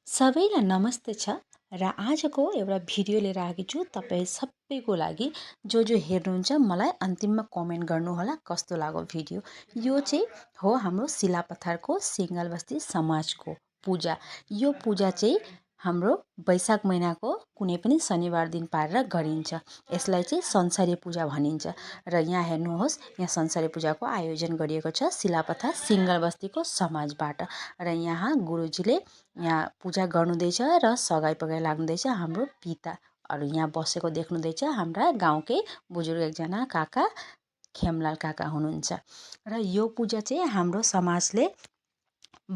सबैलाई नमस्ते छ र आजको एउटा भिडियो लिएर आएकी छु तपाईँ सबैको लागि जो हेर्नुहुन्छ मलाई अन्तिममा कमेन्ट गर्नुहोला कस्तो लाग्यो भिडियो। यो चाहिँ हो हाम्रो सिलापथारको सिङ्गलबस्ती समाजको पूजा। यो पूजा चाहिँ हाम्रो वैशाख महिनाको कुनै पनि शनिबार दिन पारेर गरिन्छ। यसलाई चाहिँ संसारी पूजा भनिन्छ र यहाँ हेर्नुहोस् यहाँ संसारी पूजाको आयोजन गरिएको छ सिलापथार सिङ्गलबस्तीको समाजबाट र यहाँ गुरुजीले यहाँ पूजा गर्नुहुँदैछ र सगाई पगाई लाग्नुहुँदैछ हाम्रो पिताहरू यहाँ बसेको देख्नुहुँदैछ। हाम्रा गाउँकै बुजुर्ग एकजना काका खेमलाल काका हुनुहुन्छ र यो पूजा चाहिँ हाम्रो समाजले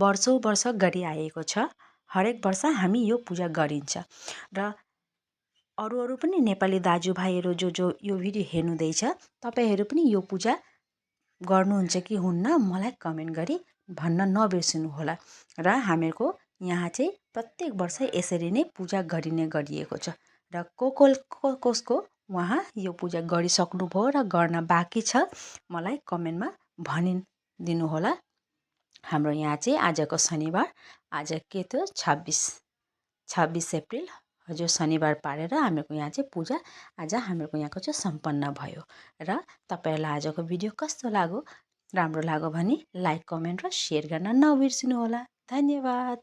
वर्षौँ वर्ष गरिआएको छ। हरेक वर्ष हामी यो पूजा गरिन्छ र अरू पनि नेपाली दाजुभाइहरू जो यो भिडियो हेर्नुहुँदैछ तपाईँहरू पनि यो पूजा गर्नुहुन्छ कि हुन्न मलाई कमेन्ट गरी भन्न नबिर्सिनुहोला। र हामीहरूको यहाँ चाहिँ प्रत्येक वर्ष यसरी नै पूजा गरिने गरिएको छ र कसको उहाँ यो पूजा गरिसक्नुभयो र गर्न बाँकी छ मलाई कमेन्टमा भनिदिनुहोला। हाम्रो यहाँ चाहिँ आजको शनिबार आज के थियो 26 अप्रिल हजुर शनिबार पारेर हामीहरूको यहाँ चाहिँ पूजा आज हामीहरूको यहाँको चाहिँ सम्पन्न भयो। र तपाईँहरूलाई आजको भिडियो कस्तो लाग्यो राम्रो लाग्यो भने लाइक कमेन्ट र सेयर गर्न नबिर्सिनुहोला। धन्यवाद।